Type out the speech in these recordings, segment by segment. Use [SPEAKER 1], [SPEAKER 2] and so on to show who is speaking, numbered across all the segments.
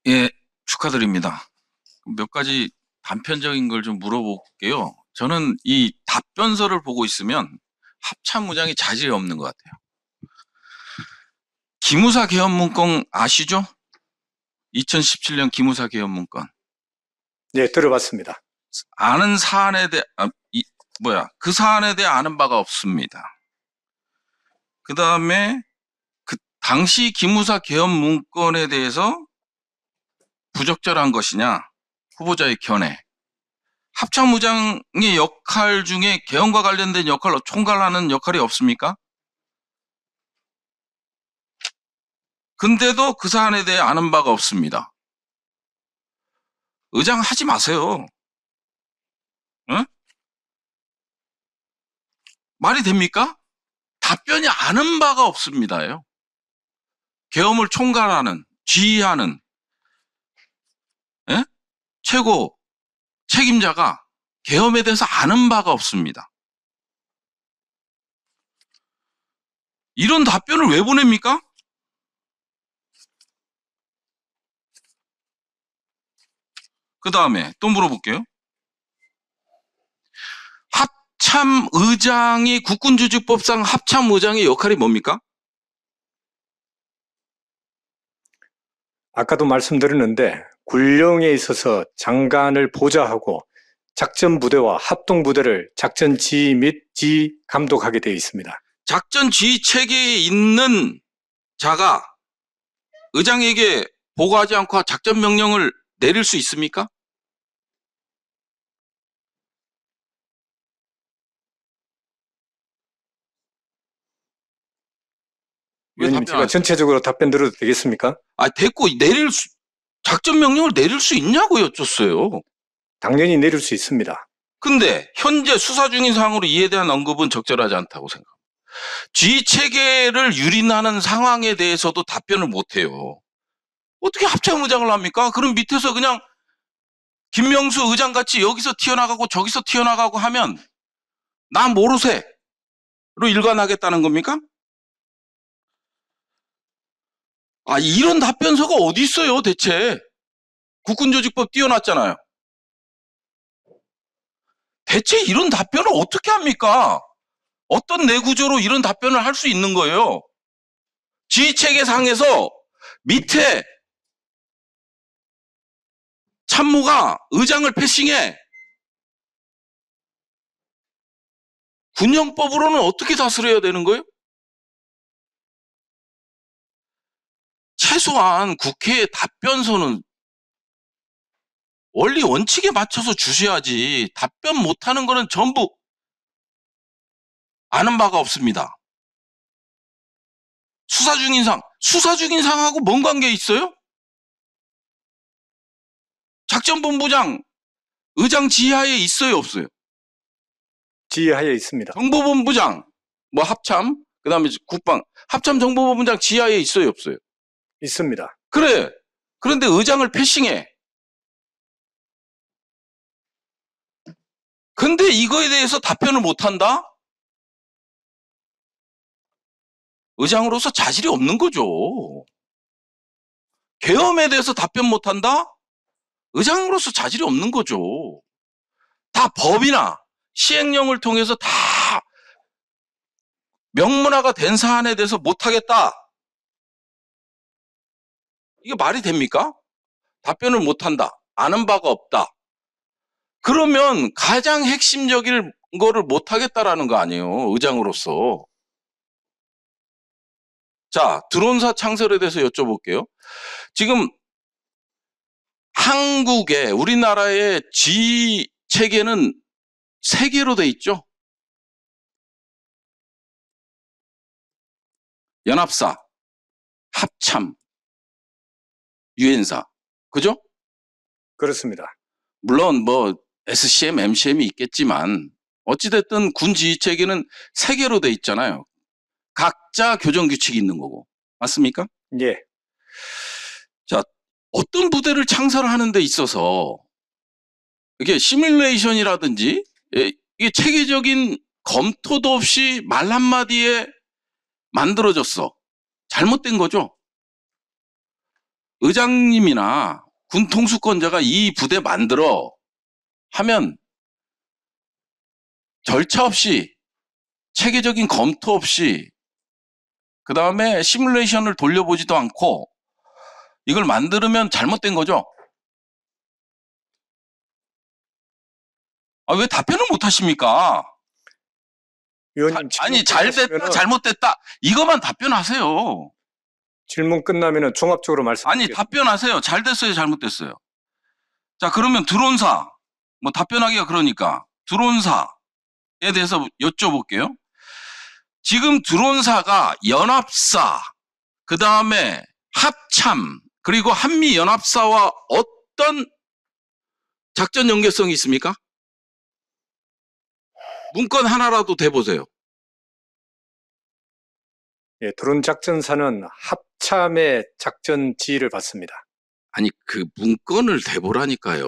[SPEAKER 1] 예, 축하드립니다. 몇 가지 단편적인 걸 좀 물어볼게요. 저는 이 답변서를 보고 있으면 합참의장이 자질이 없는 것 같아요. 기무사 개헌 문건 아시죠? 2017년 기무사 개헌 문건.
[SPEAKER 2] 네, 들어봤습니다.
[SPEAKER 1] 아는 사안에 대해, 그 사안에 대해 아는 바가 없습니다. 그 다음에 그 당시 기무사 개헌 문건에 대해서 부적절한 것이냐, 후보자의 견해. 합참의장의 역할 중에 개헌과 관련된 역할로 총괄하는 역할이 없습니까? 근데도 그 사안에 대해 아는 바가 없습니다. 의장 하지 마세요. 응? 말이 됩니까? 답변이 아는 바가 없습니다요. 계엄을 총괄하는, 지휘하는 최고 책임자가 계엄에 대해서 아는 바가 없습니다. 이런 답변을 왜 보냅니까? 그 다음에 또 물어볼게요. 합참의장이 국군조직법상 합참의장의 역할이 뭡니까?
[SPEAKER 2] 아까도 말씀드렸는데 군령에 있어서 장관을 보좌하고 작전부대와 합동부대를 작전 지휘 및 지휘 감독하게 되어 있습니다.
[SPEAKER 1] 작전 지휘 체계에 있는 자가 의장에게 보고하지 않고 작전 명령을 내릴 수 있습니까?
[SPEAKER 2] 위원님, 제가 전체적으로 답변 드려도 되겠습니까?
[SPEAKER 1] 됐고, 작전 명령을 내릴 수 있냐고 여쭙어요.
[SPEAKER 2] 당연히 내릴 수 있습니다.
[SPEAKER 1] 근데 현재 수사 중인 사항으로 이에 대한 언급은 적절하지 않다고 생각합니다. 지휘 체계를 유린하는 상황에 대해서도 답변을 못해요. 어떻게 합참의장을 합니까? 그럼 밑에서 그냥 김명수 의장같이 여기서 튀어나가고 저기서 튀어나가고 하면 나 모르세로 일관하겠다는 겁니까? 이런 답변서가 어디 있어요, 대체? 국군조직법 띄워놨잖아요. 대체 이런 답변을 어떻게 합니까? 어떤 내구조로 이런 답변을 할 수 있는 거예요? 지휘체계상에서 밑에 참모가 의장을 패싱해. 군령법으로는 어떻게 다스려야 되는 거예요? 최소한 국회의 답변서는 원리 원칙에 맞춰서 주셔야지. 답변 못하는 거는 전부 아는 바가 없습니다. 수사 중인 상하고 뭔 관계 있어요? 작전본부장 의장 지하에 있어요, 없어요?
[SPEAKER 2] 지휘하에 있습니다.
[SPEAKER 1] 정보본부장 합참, 그다음에 국방 합참 정보본부장 지하에 있어요, 없어요?
[SPEAKER 2] 있습니다.
[SPEAKER 1] 그래. 그런데 의장을 패싱해. 근데 이거에 대해서 답변을 못한다? 의장으로서 자질이 없는 거죠. 계엄에 대해서 답변 못한다? 의장으로서 자질이 없는 거죠. 다 법이나 시행령을 통해서 다 명문화가 된 사안에 대해서 못하겠다. 이게 말이 됩니까? 답변을 못한다. 아는 바가 없다. 그러면 가장 핵심적인 거를 못하겠다라는 거 아니에요, 의장으로서. 자, 드론사 창설에 대해서 여쭤볼게요. 지금 우리나라의 지휘 체계는 3개로 돼 있죠? 연합사, 합참, 유엔사. 그죠?
[SPEAKER 2] 그렇습니다.
[SPEAKER 1] 물론 SCM, MCM이 있겠지만 어찌됐든 군 지휘 체계는 3개로 돼 있잖아요. 각자 교정 규칙이 있는 거고. 맞습니까?
[SPEAKER 2] 예.
[SPEAKER 1] 자, 어떤 부대를 창설하는 데 있어서 이게 시뮬레이션이라든지 이게 체계적인 검토도 없이 말 한마디에 만들어졌어. 잘못된 거죠. 의장님이나 군 통수권자가 이 부대 만들어 하면 절차 없이 체계적인 검토 없이 그 다음에 시뮬레이션을 돌려보지도 않고 이걸 만들면 잘못된 거죠. 아, 왜 답변을 못 하십니까?
[SPEAKER 2] 의원님
[SPEAKER 1] 아니,
[SPEAKER 2] 질문
[SPEAKER 1] 잘 됐다,
[SPEAKER 2] 끝났으면은-
[SPEAKER 1] 잘못됐다. 이것만 답변하세요.
[SPEAKER 2] 질문 끝나면은 종합적으로
[SPEAKER 1] 아니,
[SPEAKER 2] 말씀드리겠습니다.
[SPEAKER 1] 답변하세요. 잘 됐어요, 잘못됐어요. 자, 그러면 드론사, 뭐 답변하기가 그러니까 드론사에 대해서 여쭤볼게요. 지금 드론사가 연합사, 그 다음에 합참, 그리고 한미연합사와 어떤 작전 연계성이 있습니까? 문건 하나라도 대보세요.
[SPEAKER 2] 예, 드론 작전사는 합참의 작전 지휘를 받습니다.
[SPEAKER 1] 아니, 그 문건을 대보라니까요.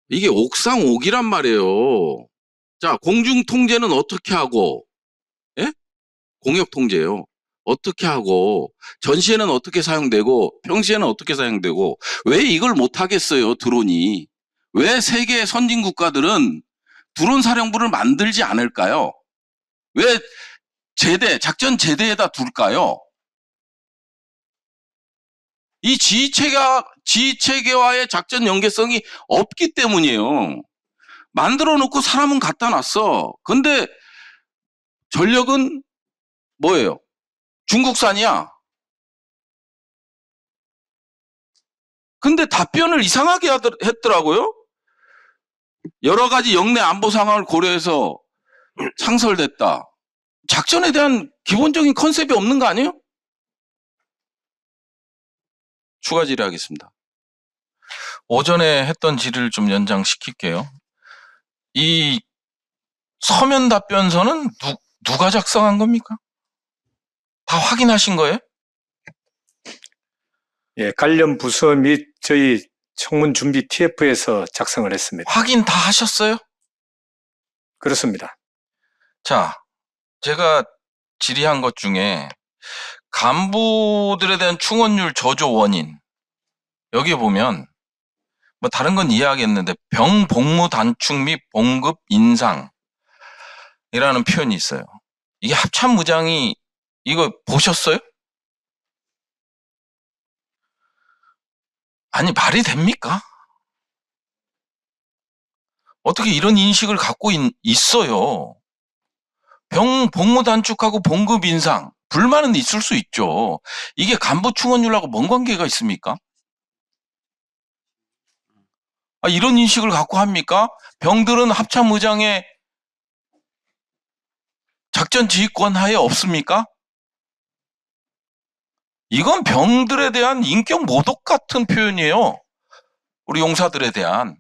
[SPEAKER 1] 이게 옥상옥이란 말이에요. 자, 공중통제는 어떻게 하고, 예? 공역통제요. 어떻게 하고, 전시에는 어떻게 사용되고, 평시에는 어떻게 사용되고, 왜 이걸 못하겠어요, 드론이? 왜 세계 선진 국가들은 드론 사령부를 만들지 않을까요? 왜 작전 제대에다 둘까요? 이 지휘체계와의 작전 연계성이 없기 때문이에요. 만들어 놓고 사람은 갖다 놨어. 근데 전력은 뭐예요? 중국산이야. 근데 답변을 이상하게 했더라고요. 여러 가지 영내 안보 상황을 고려해서 창설됐다. 작전에 대한 기본적인 컨셉이 없는 거 아니에요? 추가 질의하겠습니다. 오전에 했던 질의를 좀 연장시킬게요. 이 서면 답변서는 누가 작성한 겁니까? 다 확인하신 거예요?
[SPEAKER 2] 예, 관련 부서 및 저희 청문 준비 TF에서 작성을 했습니다.
[SPEAKER 1] 확인 다 하셨어요?
[SPEAKER 2] 그렇습니다.
[SPEAKER 1] 자, 제가 질의한 것 중에 간부들에 대한 충원율 저조 원인, 여기 보면 뭐 다른 건 이해하겠는데 병 복무 단축 및 봉급 인상이라는 표현이 있어요. 이게 합참의장이 이거 보셨어요? 아니, 말이 됩니까? 어떻게 이런 인식을 갖고 있어요? 병 복무 단축하고 봉급 인상, 불만은 있을 수 있죠. 이게 간부 충원율하고 뭔 관계가 있습니까? 아, 이런 인식을 갖고 합니까? 병들은 합참의장의 작전 지휘권 하에 없습니까? 이건 병들에 대한 인격 모독 같은 표현이에요. 우리 용사들에 대한.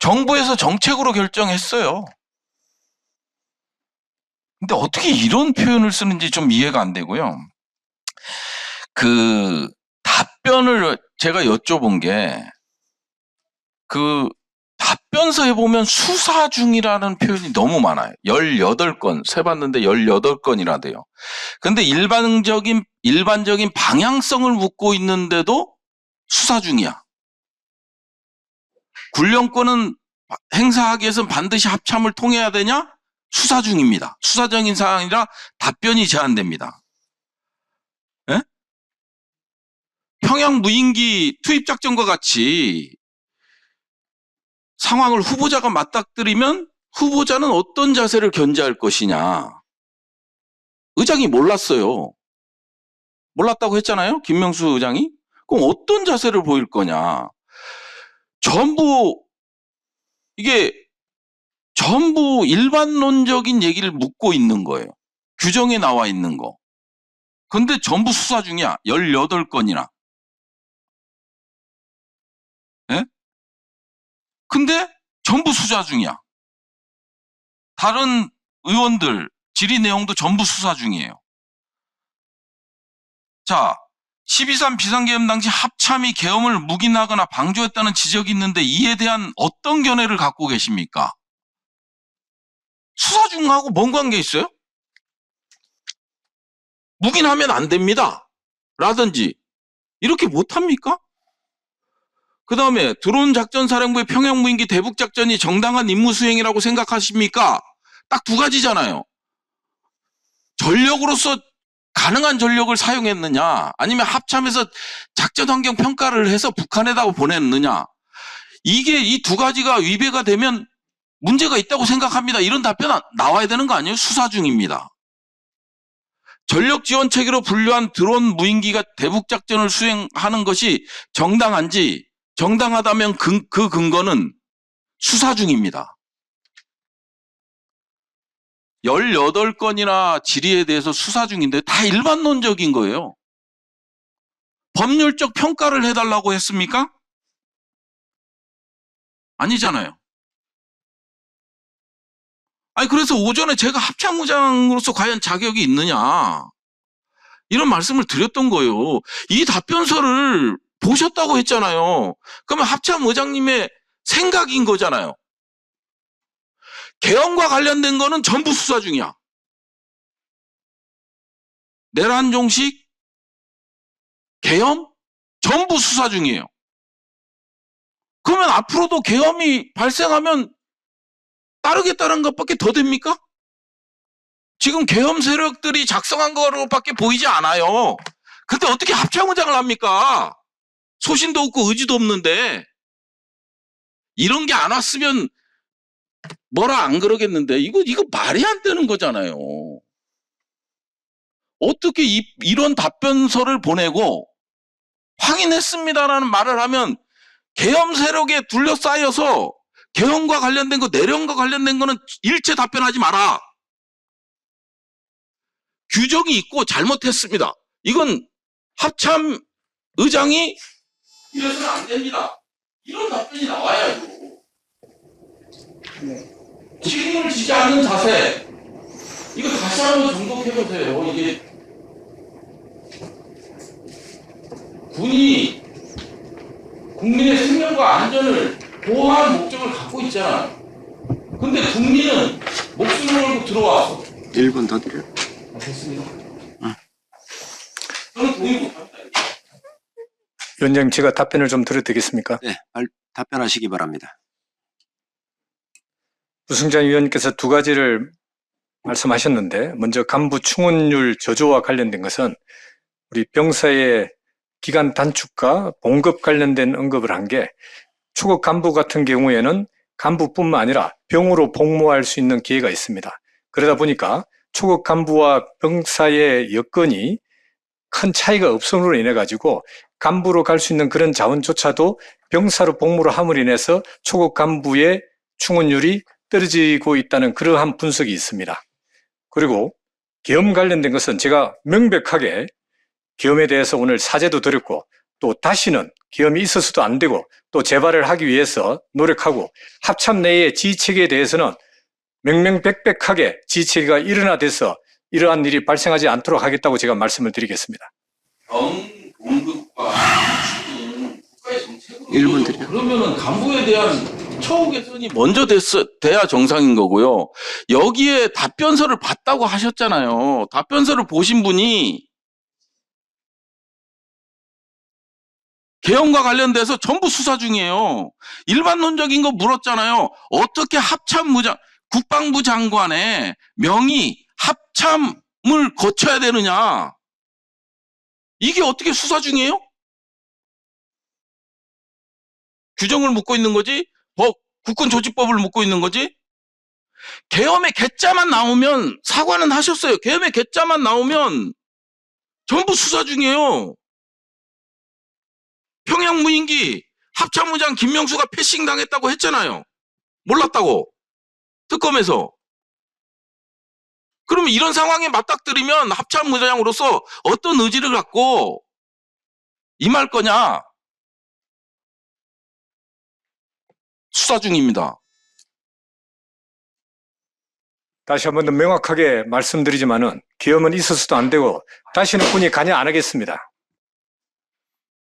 [SPEAKER 1] 정부에서 정책으로 결정했어요. 근데 어떻게 이런 표현을 쓰는지 좀 이해가 안 되고요. 그 답변을 제가 여쭤본 게 그 답변서에 보면 수사 중이라는 표현이 너무 많아요. 18건, 세봤는데 18건이나 돼요. 근데 일반적인 방향성을 묻고 있는데도 수사 중이야. 군령권은 행사하기 위해서는 반드시 합참을 통해야 되냐? 수사 중입니다. 수사적인 사항이라 답변이 제한됩니다. 예? 평양 무인기 투입작전과 같이 상황을 후보자가 맞닥뜨리면 후보자는 어떤 자세를 견제할 것이냐. 의장이 몰랐어요. 몰랐다고 했잖아요. 김명수 의장이. 그럼 어떤 자세를 보일 거냐. 이게 전부 일반론적인 얘기를 묻고 있는 거예요. 규정에 나와 있는 거. 근데 전부 수사 중이야. 18건이나. 예? 근데 전부 수사 중이야. 다른 의원들 질의 내용도 전부 수사 중이에요. 자, 12.3 비상계엄 당시 합참이 계엄을 묵인하거나 방조했다는 지적이 있는데 이에 대한 어떤 견해를 갖고 계십니까? 수사 중하고 뭔 관계 있어요? 묵인하면 안 됩니다. 라든지 이렇게 못합니까? 그 다음에 드론 작전사령부의 평양무인기 대북작전이 정당한 임무 수행이라고 생각하십니까? 딱 두 가지잖아요. 전력으로서 가능한 전력을 사용했느냐, 아니면 합참에서 작전 환경 평가를 해서 북한에다가 보냈느냐. 이게 이 두 가지가 위배가 되면 문제가 있다고 생각합니다. 이런 답변 나와야 되는 거 아니에요? 수사 중입니다. 전력 지원 체계로 분류한 드론 무인기가 대북 작전을 수행하는 것이 정당한지, 정당하다면 그 근거는 수사 중입니다. 18건이나 질의에 대해서 수사 중인데 다 일반론적인 거예요. 법률적 평가를 해달라고 했습니까? 아니잖아요. 아니, 그래서 오전에 제가 합참의장으로서 과연 자격이 있느냐, 이런 말씀을 드렸던 거예요. 이 답변서를 보셨다고 했잖아요. 그러면 합참의장님의 생각인 거잖아요. 계엄과 관련된 거는 전부 수사 중이야. 내란종식, 계엄, 전부 수사 중이에요. 그러면 앞으로도 계엄이 발생하면 따르겠다는 것밖에 더 됩니까? 지금 계엄 세력들이 작성한 거로밖에 보이지 않아요. 근데 어떻게 합참의장을 합니까? 소신도 없고 의지도 없는데. 이런 게 안 왔으면 뭐라 안 그러겠는데 이거 말이 안 되는 거잖아요. 어떻게 이런 답변서를 보내고 확인했습니다라는 말을 하면 계엄 세력에 둘러싸여서 계엄과 관련된 거, 내란과 관련된 거는 일체 답변하지 마라. 규정이 있고 잘못했습니다. 이건 합참 의장이 이래서는 안 됩니다. 이런 답변이 나와야죠. 책임을 지지 않는 자세. 이거 다시 한번 정독해보세요. 이게 군이 국민의 생명과 안전을 보호하는 목적을 갖고 있잖아요. 근데 국민은 목숨을 걸고 들어와서
[SPEAKER 3] 1분 더 드려요.
[SPEAKER 1] 됐습니다. 저는 동의 못합니다.
[SPEAKER 2] 위원장님, 제가 답변을 좀 드려도 되겠습니까?
[SPEAKER 3] 네, 답변하시기 바랍니다.
[SPEAKER 2] 우승장 위원님께서 두 가지를 말씀하셨는데, 먼저 간부 충원율 저조와 관련된 것은 우리 병사의 기간 단축과 봉급 관련된 언급을 한 게, 초급 간부 같은 경우에는 간부뿐만 아니라 병으로 복무할 수 있는 기회가 있습니다. 그러다 보니까 초급 간부와 병사의 여건이 큰 차이가 없음으로 인해 가지고 간부로 갈 수 있는 그런 자원조차도 병사로 복무를 함으로 인해서 초급 간부의 충원율이 떨어지고 있다는 그러한 분석이 있습니다. 그리고 계엄 관련된 것은 제가 명백하게 계엄에 대해서 오늘 사죄도 드렸고, 또 다시는 계엄이 있어서도 안 되고 또 재발을 하기 위해서 노력하고, 합참 내의 지휘체계에 대해서는 명명백백하게 지휘체계가 일어나돼서 이러한 일이 발생하지 않도록 하겠다고 제가 말씀을 드리겠습니다.
[SPEAKER 1] 공급과 국가의 정책으로
[SPEAKER 3] 1분 드려요.
[SPEAKER 1] 그러면은 간부에 대한 처우 개선이 먼저 돼야 정상인 거고요. 여기에 답변서를 봤다고 하셨잖아요. 답변서를 보신 분이 계엄과 관련돼서 전부 수사 중이에요. 일반론적인 거 물었잖아요. 어떻게 합참의장, 국방부 장관의 명의 합참을 거쳐야 되느냐. 이게 어떻게 수사 중이에요? 규정을 묻고 있는 거지? 국군조직법을 묻고 있는 거지? 계엄의 개짜만 나오면 사과는 하셨어요. 계엄의 개짜만 나오면 전부 수사 중이에요. 평양 무인기 합참의장 김명수가 패싱 당했다고 했잖아요. 몰랐다고. 특검에서. 그러면 이런 상황에 맞닥뜨리면 합참의장으로서 어떤 의지를 갖고 임할 거냐? 수사 중입니다.
[SPEAKER 2] 다시 한 번 더 명확하게 말씀드리지만은 계엄은 있어서도 안 되고 다시는 군이 관여 안 하겠습니다.